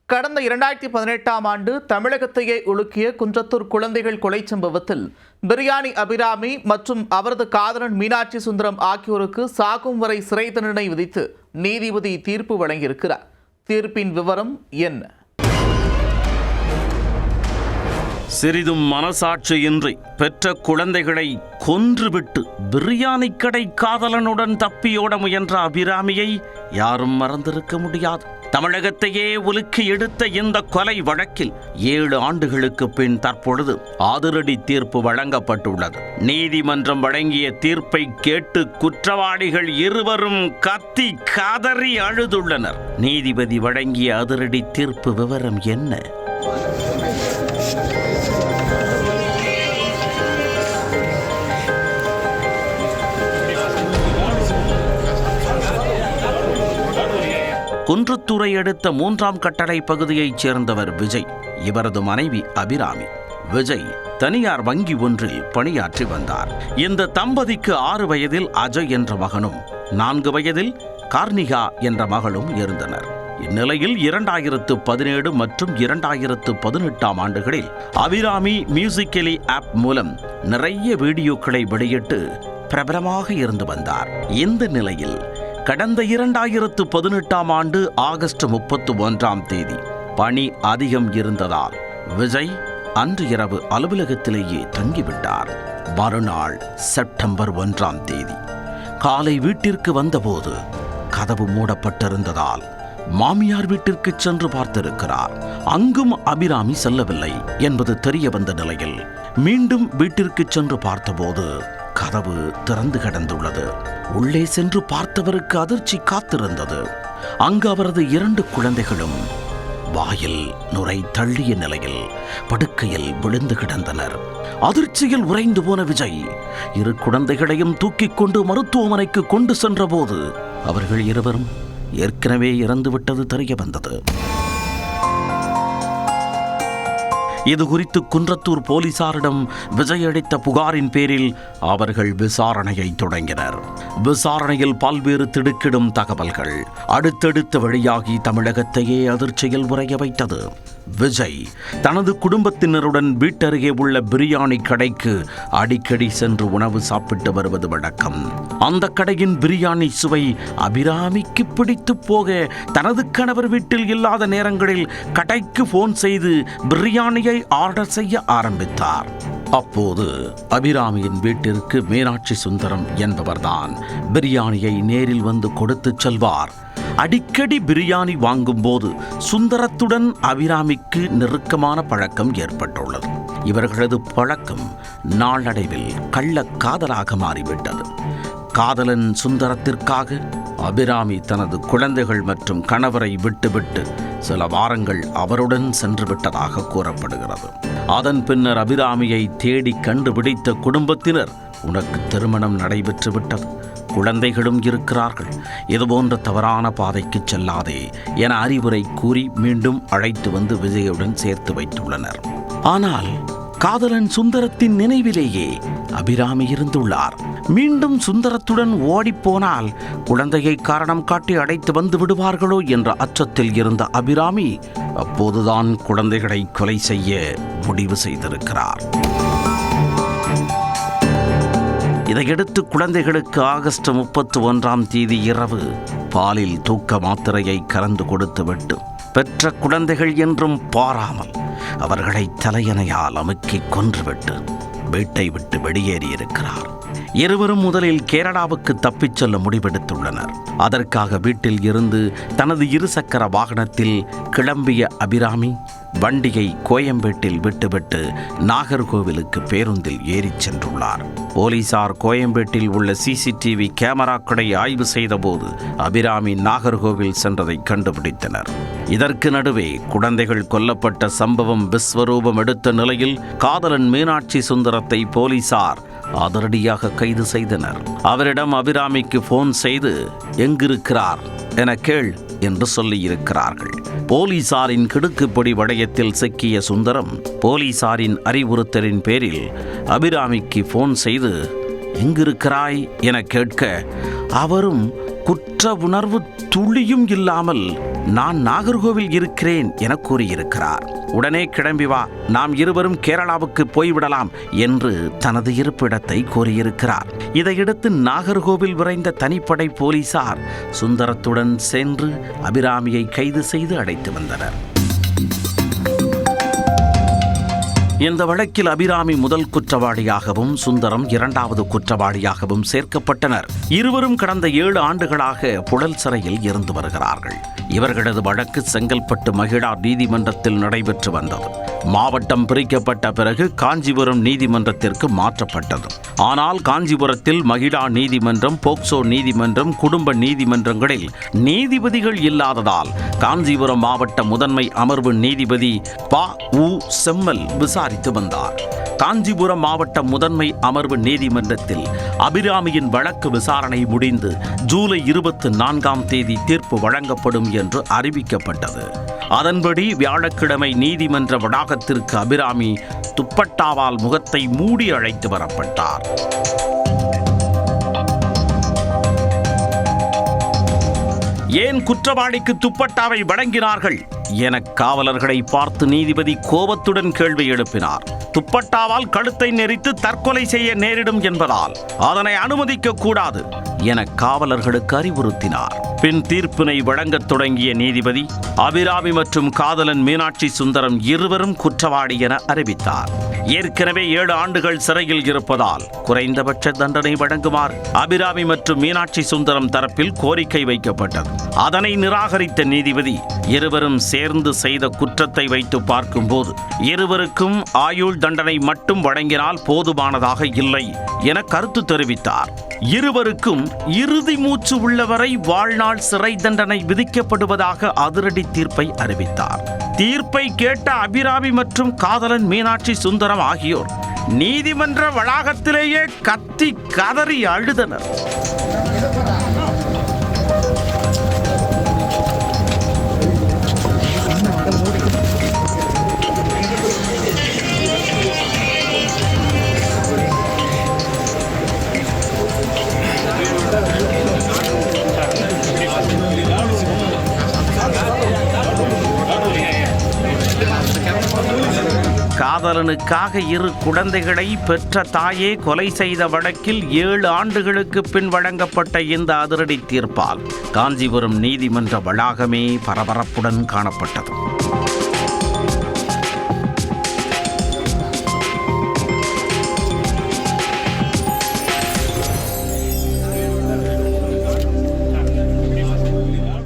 கடந்த 2018ஆம் ஆண்டு தமிழகத்தையே உலுக்கிய குன்றத்தூர் குழந்தைகள் கொலை சம்பவத்தில் பிரியாணி அபிராமி மற்றும் அவரது காதலன் மீனாட்சி சுந்தரம் ஆகியோருக்கு சாகும் வரை சிறை தண்டனை விதித்து நீதிபதி தீர்ப்பு வழங்கியிருக்கிறார். தீர்ப்பின் விவரம் என்ன? சிறிதும் மனசாட்சியின்றி பெற்ற குழந்தைகளை கொன்றுவிட்டு பிரியாணி கடை காதலனுடன் தப்பியோட முயன்ற அபிராமியை யாரும் மறந்திருக்க முடியாது. தமிழகத்தையே உலுக்கி எடுத்த இந்த கொலை வழக்கில் 7 ஆண்டுகளுக்கு பின் தற்பொழுது அதிரடி தீர்ப்பு வழங்கப்பட்டுள்ளது. நீதிமன்றம் வழங்கிய தீர்ப்பை கேட்டு குற்றவாளிகள் இருவரும் கத்தி கதறி அழுதுள்ளனர். நீதிபதி வழங்கிய அதிரடி தீர்ப்பு விவரம் என்ன? குன்றத்தூரை அடுத்த 3ஆம் கட்டளை பகுதியைச் சேர்ந்தவர் விஜய். இவரது மனைவி அபிராமி. விஜய் தனியார் வங்கி ஒன்றில் பணியாற்றி வந்தார். இந்த தம்பதிக்கு 6 வயதில் அஜய் என்ற மகனும் 4 வயதில் கார்னிகா என்ற மகளும் இருந்தனர். இந்நிலையில் 2017 மற்றும் 2018ஆம் ஆண்டுகளில் அபிராமி மியூசிக்கலி ஆப் மூலம் நிறைய வீடியோக்களை வெளியிட்டு பிரபலமாக இருந்து வந்தார். இந்த நிலையில் கடந்த 2018ஆம் ஆண்டு ஆகஸ்ட் 31ஆம் தேதி பணி அதிகம் இருந்ததால் விஜய் அன்று இரவு அலுவலகத்திலேயே தங்கிவிட்டார். மறுநாள் செப்டம்பர் 1ஆம் தேதி காலை வீட்டிற்கு வந்தபோது கதவு மூடப்பட்டிருந்ததால் மாமியார் வீட்டிற்கு சென்று பார்த்திருக்கிறார். அங்கும் அபிராமி செல்லவில்லை என்பது தெரிய வந்த நிலையில் மீண்டும் வீட்டிற்கு சென்று பார்த்தபோது கதவு திறந்து கிடந்துள்ளது. உள்ளே சென்று பார்த்தவருக்கு அதிர்ச்சி காத்திருந்தது. அங்கு அவரது 2 குழந்தைகளும் வாயில் நுரை தள்ளிய நிலையில் படுக்கையில் விழுந்து கிடந்தனர். அதிர்ச்சியில் உறைந்து போன விஜய் 2 குழந்தைகளையும் தூக்கிக் கொண்டு மருத்துவமனைக்கு கொண்டு சென்றபோது அவர்கள் இருவரும் ஏற்கனவே இறந்துவிட்டது தெரிய வந்தது. இது குறித்து குன்றத்தூர் போலீசாரிடம் விஜய் அளித்த புகாரின் பேரில் அவர்கள் விசாரணையை தொடங்கினர். விசாரணையில் பல்வேறு திடுக்கிடும் தகவல்கள் அடுத்தடுத்து வெளியாகி தமிழகத்தையே அதிர்ச்சியில் உறைய வைத்தது. விஜய் தனது குடும்பத்தினருடன் வீட்டருகே உள்ள பிரியாணி கடைக்கு அடிக்கடி சென்று உணவு சாப்பிட்டு வருவது வழக்கம். அந்த கடையின் பிரியாணி சுவை அபிராமிக்கு பிடித்து போக தனது கணவர் வீட்டில் இல்லாத நேரங்களில் கடைக்கு போன் செய்து பிரியாணியை ஆர்டர் செய்ய ஆரம்பித்தார். அப்போது அபிராமியின் வீட்டிற்கு மீனாட்சி சுந்தரம் என்பவர்தான் பிரியாணியை நேரில் வந்து கொடுத்து செல்வார். அடிக்கடி பிரியாணி வாங்கும் போது சுந்தரத்துடன் அபிராமிக்கு நெருக்கமான பழக்கம் ஏற்பட்டுள்ளது. இவர்களது பழக்கம் நாளடைவில் கள்ள காதலாக மாறிவிட்டது. காதலன் சுந்தரத்திற்காக அபிராமி தனது குழந்தைகள் மற்றும் கணவரை விட்டுவிட்டு சில வாரங்கள் அவருடன் சென்று விட்டதாக கூறப்படுகிறது. அதன் பின்னர் அபிராமியை தேடி கண்டுபிடித்த குடும்பத்தினர், உனக்கு திருமணம் நடைபெற்று விட்டது, குழந்தைகளும் இருக்கிறார்கள், இதுபோன்ற தவறான பாதைக்கு செல்லாதே என அறிவுரை கூறி மீண்டும் அழைத்து வந்து விஜயுடன் சேர்த்து வைத்துள்ளனர். ஆனால் காதலன் சுந்தரத்தின் நினைவிலேயே அபிராமி இருந்துள்ளார். மீண்டும் சுந்தரத்துடன் ஓடிப்போனால் குழந்தையை காரணம் காட்டி அழைத்து வந்து விடுவார்களோ என்ற அச்சத்தில் இருந்த அபிராமி அப்போதுதான் குழந்தைகளை கொலை செய்ய முடிவு செய்திருக்கிறார். இதையடுத்து குழந்தைகளுக்கு ஆகஸ்ட் 31ஆம் தேதி இரவு பாலில் தூக்க மாத்திரையை கலந்து கொடுத்துவிட்டு பெற்ற குழந்தைகள் என்றும் பாராமல் அவர்களை தலையணையால் அமுக்கி கொன்றுவிட்டு வீட்டை விட்டு வெளியேறியிருக்கிறார். இருவரும் முதலில் கேரளாவுக்கு தப்பிச் செல்ல முடிவெடுத்துள்ளனர். அதற்காக வீட்டில் இருந்து தனது 2 சக்கர வாகனத்தில் கிளம்பிய அபிராமி வண்டியை கோயம்பேட்டில் விட்டுவிட்டு நாகர்கோவிலுக்கு பேருந்தில் ஏறிச் சென்றுள்ளார். போலீசார் கோயம்பேட்டில் உள்ள சிசிடிவி கேமராக்களை ஆய்வு செய்தபோது அபிராமி நாகர்கோவில் சென்றதை கண்டுபிடித்தனர். இதற்கு நடுவே குழந்தைகள் கொல்லப்பட்ட சம்பவம் விஸ்வரூபம் எடுத்த நிலையில் காதலன் மீனாட்சி சுந்தரத்தை போலீசார் அதிரடியாக கைது செய்தனர். அவரிடம் அபிராமிக்கு போன் செய்து எங்கிருக்கிறார் என கேள் என்று சொல்லியிருக்கிறார்கள். போலீசாரின் கிடுக்குப்பிடி வளையத்தில் சிக்கிய சுந்தரம் போலீசாரின் அறிவுறுத்தலின் பேரில் அபிராமிக்கு போன் செய்து எங்கிருக்கிறாய் என கேட்க அவரும் குற்ற உணர்வு துளியும் இல்லாமல் நான் நாகர்கோவில் இருக்கிறேன் என கூறியிருக்கிறார். உடனே கிளம்பி வா, நாம் இருவரும் கேரளாவுக்கு போய்விடலாம் என்று தனது இருப்பிடத்தை கூறியிருக்கிறார். இதையடுத்து நாகர்கோவில் விரைந்த தனிப்படை போலீசார் சுந்தரத்துடன் சென்று அபிராமியை கைது செய்து அழைத்து வந்தனர். இந்த வழக்கில் அபிராமி முதல் குற்றவாளியாகவும் சுந்தரம் இரண்டாவது குற்றவாளியாகவும் சேர்க்கப்பட்டனர். இருவரும் கடந்த 7 ஆண்டுகளாக புழல் சிறையில் இருந்து வருகிறார்கள். இவர்களது வழக்கு செங்கல்பட்டு மகிழா நீதிமன்றத்தில் நடைபெற்று வந்தது. மாவட்டம் பிரிக்கப்பட்ட பிறகு காஞ்சிபுரம் நீதிமன்றத்திற்கு மாற்றப்பட்டது. ஆனால் காஞ்சிபுரத்தில் மகிழா நீதிமன்றம், போக்சோ நீதிமன்றம், குடும்ப நீதிமன்றங்களில் நீதிபதிகள் இல்லாததால் காஞ்சிபுரம் மாவட்ட முதன்மை அமர்வு நீதிபதி ப. உ. செம்மல் விசாரித்து வந்தார். காஞ்சிபுரம் மாவட்ட முதன்மை அமர்வு நீதிமன்றத்தில் அபிராமியின் வழக்கு விசாரணை முடிந்து ஜூலை 24ஆம் தேதி தீர்ப்பு வழங்கப்படும் என்று அறிவிக்கப்பட்டது. அதன்படி வியாழக்கிழமை நீதிமன்ற வளாகத்திற்கு அபிராமி துப்பட்டாவால் முகத்தை மூடி அழைத்து வரப்பட்டார். ஏன் குற்றவாளிக்கு துப்பட்டாவை வழங்கினார்கள் என காவலர்களை பார்த்து நீதிபதி கோபத்துடன் கேள்வி எழுப்பினார். துப்பட்டாவால் கழுத்தை நெரித்து தற்கொலை செய்ய நேரிடும் என்பதால் அதனை அனுமதிக்க கூடாது என காவலர்களுக்கு அறிவுறுத்தினார். பின் தீர்ப்பினை வழங்கத் தொடங்கிய நீதிபதி அபிராமி மற்றும் காதலன் மீனாட்சி சுந்தரம் இருவரும் குற்றவாளி என அறிவித்தார். ஏற்கனவே 7 ஆண்டுகள் சிறையில் இருப்பதால் குறைந்தபட்ச தண்டனை வழங்குமாறு அபிராமி மற்றும் மீனாட்சி சுந்தரம் தரப்பில் கோரிக்கை வைக்கப்பட்டது. அதனை நிராகரித்த நீதிபதி இருவரும் சேர்ந்து செய்த குற்றத்தை வைத்து பார்க்கும்போது இருவருக்கும் ஆயுள் தண்டனை மட்டும் வழங்கினால் போதுமானதாக இல்லை என கருத்து தெரிவித்தார். இருவருக்கும் இறுதி மூச்சு உள்ளவரை வாழ்நாள் சிறை தண்டனை விதிக்கப்படுவதாக அதிரடி தீர்ப்பை அறிவித்தார். தீர்ப்பை கேட்ட அபிராமி மற்றும் காதலன் மீனாட்சி சுந்தரம் ஆகியோர் நீதிமன்ற வளாகத்திலேயே கத்தி கதறி அழுதனர். காதலனுக்காக 2 குழந்தைகளை பெற்ற தாயே கொலை செய்த வழக்கில் 7 ஆண்டுகளுக்கு பின் வழங்கப்பட்ட இந்த அதிரடி தீர்ப்பால் காஞ்சிபுரம் நீதிமன்ற வளாகமே பரபரப்புடன் காணப்பட்டது.